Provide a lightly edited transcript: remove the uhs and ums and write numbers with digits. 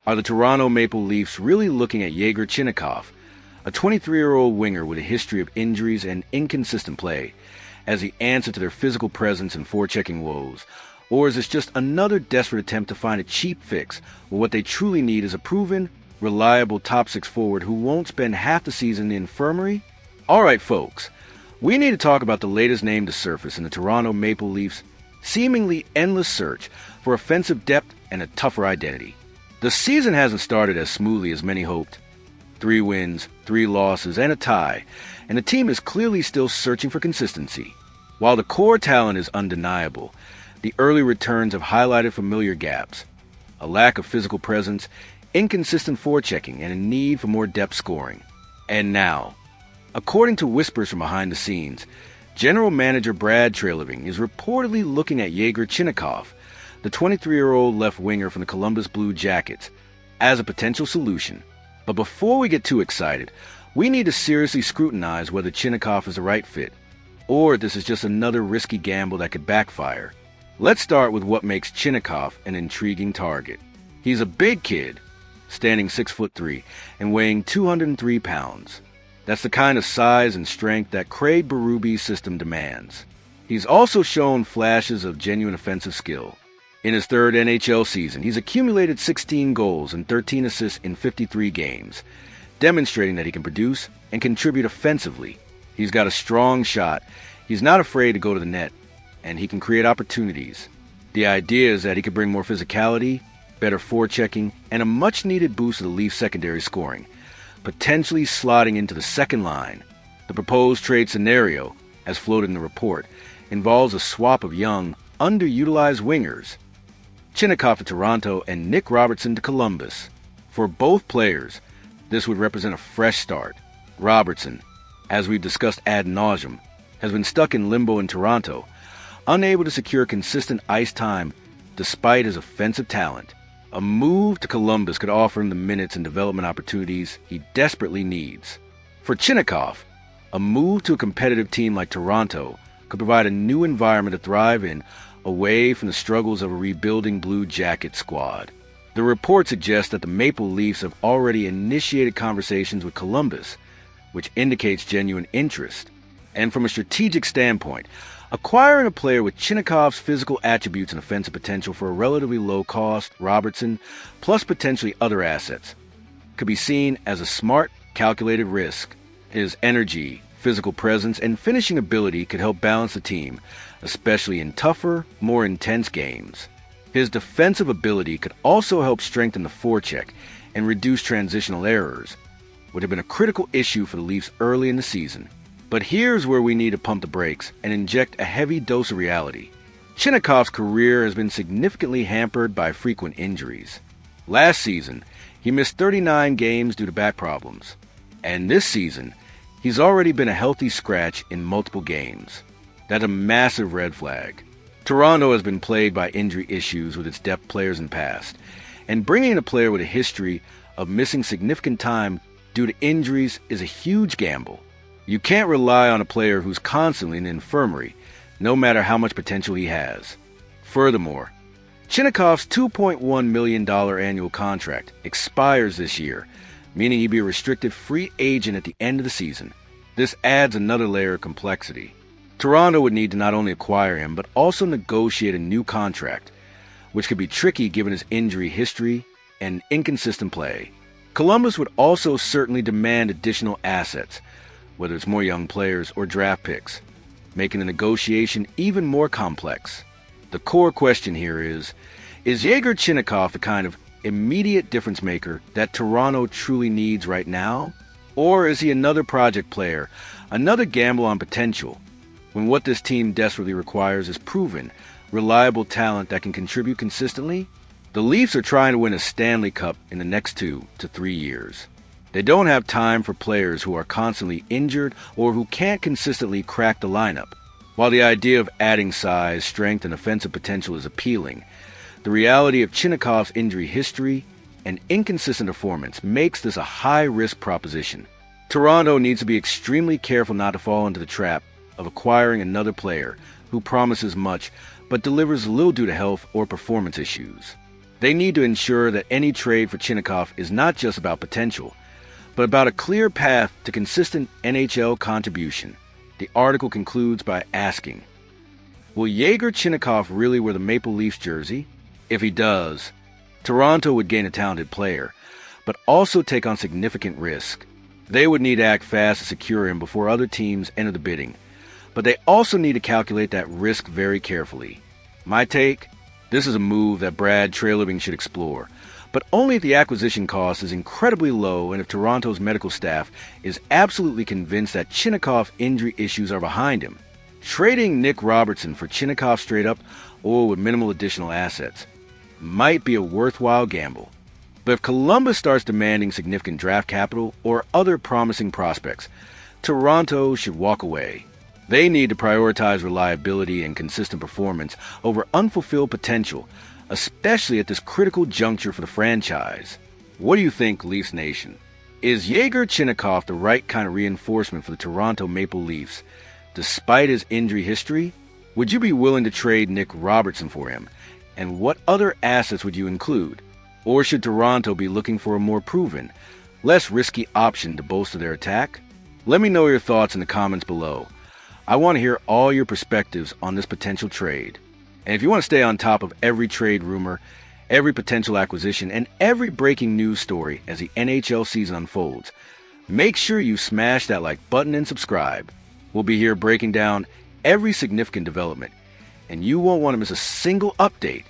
Are the Toronto Maple Leafs really looking at Yegor Chinakhov, a 23-year-old winger with a history of injuries and inconsistent play, as the answer to their physical presence and forechecking woes? Or is this just another desperate attempt to find a cheap fix when what they truly need is a proven, reliable top-six forward who won't spend half the season in the infirmary? Alright folks, we need to talk about the latest name to surface in the Toronto Maple Leafs' seemingly endless search for offensive depth and a tougher identity. The season hasn't started as smoothly as many hoped. 3 wins, 3 losses, and a tie, and the team is clearly still searching for consistency. While the core talent is undeniable, the early returns have highlighted familiar gaps: a lack of physical presence, inconsistent forechecking, and a need for more depth scoring. And now, according to whispers from behind the scenes, General Manager Brad Treliving is reportedly looking at Yegor Chinakhov, the 23-year-old left winger from the Columbus Blue Jackets, as a potential solution. But before we get too excited, we need to seriously scrutinize whether Chinakhov is the right fit, or this is just another risky gamble that could backfire. Let's start with what makes Chinakhov an intriguing target. He's a big kid, standing 6'3" and weighing 203 pounds. That's the kind of size and strength that Craig Berube's system demands. He's also shown flashes of genuine offensive skill. In his 3rd NHL season, he's accumulated 16 goals and 13 assists in 53 games, demonstrating that he can produce and contribute offensively. He's got a strong shot, he's not afraid to go to the net, and he can create opportunities. The idea is that he could bring more physicality, better forechecking, and a much-needed boost to the Leafs' secondary scoring, potentially slotting into the second line. The proposed trade scenario, as floated in the report, involves a swap of young, underutilized wingers, Chinakhov to Toronto and Nick Robertson to Columbus. For both players, this would represent a fresh start. Robertson, as we've discussed ad nauseum, has been stuck in limbo in Toronto, unable to secure consistent ice time despite his offensive talent. A move to Columbus could offer him the minutes and development opportunities he desperately needs. For Chinakhov, a move to a competitive team like Toronto could provide a new environment to thrive in, away from the struggles of a rebuilding Blue Jacket squad. The report suggests that the Maple Leafs have already initiated conversations with Columbus, which indicates genuine interest. And from a strategic standpoint, acquiring a player with Chinakhov's physical attributes and offensive potential for a relatively low-cost Robertson, plus potentially other assets, could be seen as a smart, calculated risk. His energy, physical presence, and finishing ability could help balance the team, especially in tougher, more intense games. His defensive ability could also help strengthen the forecheck and reduce transitional errors, which have been a critical issue for the Leafs early in the season. But here's where we need to pump the brakes and inject a heavy dose of reality. Chinakhov's career has been significantly hampered by frequent injuries. Last season, he missed 39 games due to back problems. And this season, he's already been a healthy scratch in multiple games. That's a massive red flag. Toronto has been plagued by injury issues with its depth players in the past, and bringing in a player with a history of missing significant time due to injuries is a huge gamble. You can't rely on a player who's constantly in the infirmary, no matter how much potential he has. Furthermore, Chinakhov's $2.1 million annual contract expires this year, meaning he'd be a restricted free agent at the end of the season. This adds another layer of complexity. Toronto would need to not only acquire him, but also negotiate a new contract, which could be tricky given his injury history and inconsistent play. Columbus would also certainly demand additional assets, whether it's more young players or draft picks, making the negotiation even more complex. The core question here is Yegor Chinakhov the kind of immediate difference maker that Toronto truly needs right now? Or is he another project player, another gamble on potential, when what this team desperately requires is proven, reliable talent that can contribute consistently? The Leafs are trying to win a Stanley Cup in the next 2 to 3 years. They don't have time for players who are constantly injured or who can't consistently crack the lineup. While the idea of adding size, strength, and offensive potential is appealing, the reality of Chinakhov's injury history and inconsistent performance makes this a high-risk proposition. Toronto needs to be extremely careful not to fall into the trap of acquiring another player who promises much but delivers little due to health or performance issues. They need to ensure that any trade for Chinakhov is not just about potential, but about a clear path to consistent NHL contribution. The article concludes by asking, will Yegor Chinakhov really wear the Maple Leafs jersey? If he does, Toronto would gain a talented player, but also take on significant risk. They would need to act fast to secure him before other teams enter the bidding, but they also need to calculate that risk very carefully. My take? This is a move that Brad Treliving should explore, but only if the acquisition cost is incredibly low and if Toronto's medical staff is absolutely convinced that Chinakhov's injury issues are behind him. Trading Nick Robertson for Chinakhov straight up or with minimal additional assets might be a worthwhile gamble. But if Columbus starts demanding significant draft capital or other promising prospects, Toronto should walk away. They need to prioritize reliability and consistent performance over unfulfilled potential, especially at this critical juncture for the franchise. What do you think, Leafs Nation? Is Yegor Chinakhov the right kind of reinforcement for the Toronto Maple Leafs, despite his injury history? Would you be willing to trade Nick Robertson for him? And what other assets would you include? Or should Toronto be looking for a more proven, less risky option to bolster their attack? Let me know your thoughts in the comments below. I want to hear all your perspectives on this potential trade. And if you want to stay on top of every trade rumor, every potential acquisition, and every breaking news story as the NHL season unfolds, make sure you smash that like button and subscribe. We'll be here breaking down every significant development, and you won't want to miss a single update